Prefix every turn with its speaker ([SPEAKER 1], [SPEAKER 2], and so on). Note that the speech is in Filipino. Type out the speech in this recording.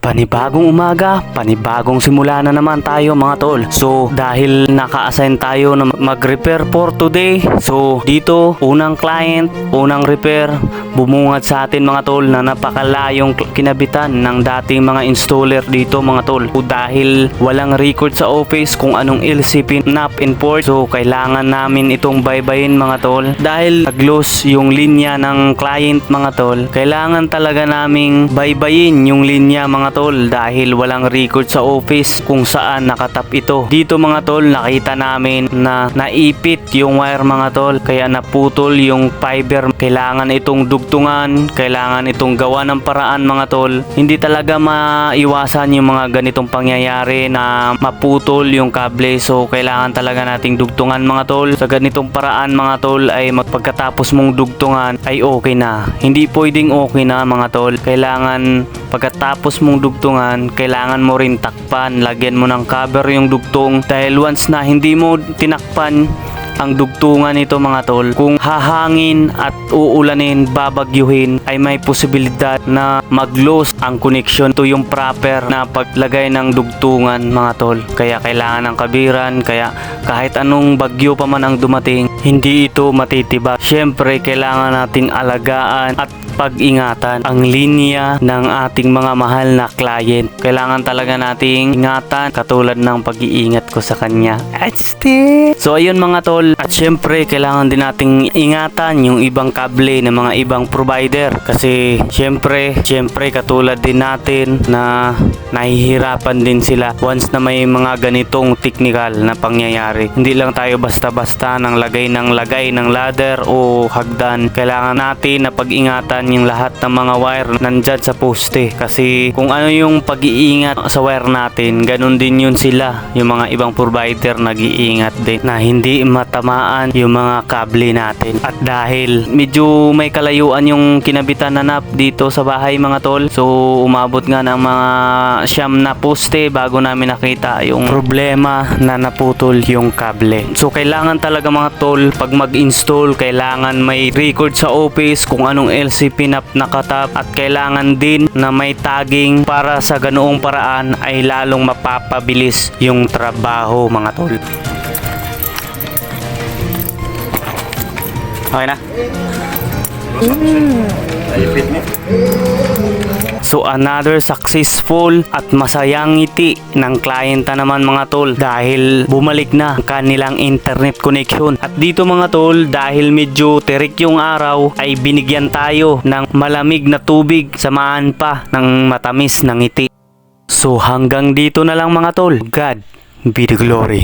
[SPEAKER 1] Panibagong umaga, panibagong simula na naman tayo mga tol. So dahil naka-assign tayo na mag-repair for today, so dito unang client, unang repair, bumungad sa atin mga tol na napakalayong kinabitan ng dating mga installer dito mga tol. So, dahil walang record sa office kung anong LCP NAP import, so kailangan namin itong baybayin mga tol. Dahil nag-lose yung linya ng client mga tol, kailangan talaga naming baybayin yung linya mga tol dahil walang record sa office kung saan nakatap ito. Dito mga tol nakita namin na naipit yung wire mga tol, kaya naputol yung fiber. Kailangan itong dugtungan, kailangan itong gawa ng paraan mga tol. Hindi talaga maiwasan yung mga ganitong pangyayari na maputol yung kable, so kailangan talaga nating dugtungan mga tol. Sa ganitong paraan mga tol ay pagkatapos mong dugtungan ay okay na. Hindi pwedeng okay na mga tol, kailangan pagkatapos mong dugtungan, kailangan mo rin takpan, lagyan mo ng cover yung dugtong, dahil once na hindi mo tinakpan ang dugtungan nito mga tol, kung hahangin at uulanin, babagyuhin, ay may posibilidad na mag-lose ang connection to yung proper na paglagay ng dugtungan mga tol. Kaya kailangan ng kabiran, kaya kahit anong bagyo pa man ang dumating, hindi ito matitibag. Syempre kailangan nating alagaan at pag-ingatan ang linya ng ating mga mahal na client. Kailangan talaga nating ingatan katulad ng pag-iingat ko sa kanya. So ayun mga tol, at syempre kailangan din nating ingatan yung ibang kable ng mga ibang provider, kasi syempre katulad din natin na nahihirapan din sila once na may mga ganitong technical na pangyayari. Hindi lang tayo basta-basta ng lagay ng ladder o hagdan. Kailangan natin na pag-ingatan yung lahat ng mga wire nandyan sa poste, kasi kung ano yung pag-iingat sa wire natin, ganun din yun sila, yung mga ibang provider nag-iingat din na hindi matamaan yung mga kable natin. At dahil medyo may kalayuan yung kinabitan na NAP dito sa bahay mga tol, so umabot nga ng mga 9 na poste bago namin nakita yung problema na naputol yung kable. So kailangan talaga mga tol, pag mag-install, kailangan may record sa office kung anong LCP NAP nakatap, at kailangan din na may tagging para sa ganoong paraan ay lalong mapapabilis yung trabaho mga tol. Okay na? So another successful at masayang ngiti ng kliyenta naman mga tol, dahil bumalik na ang kanilang internet connection. At dito mga tol, dahil medyo terik yung araw, ay binigyan tayo ng malamig na tubig, samahan pa ng matamis na ngiti. So hanggang dito na lang mga tol. God be the glory.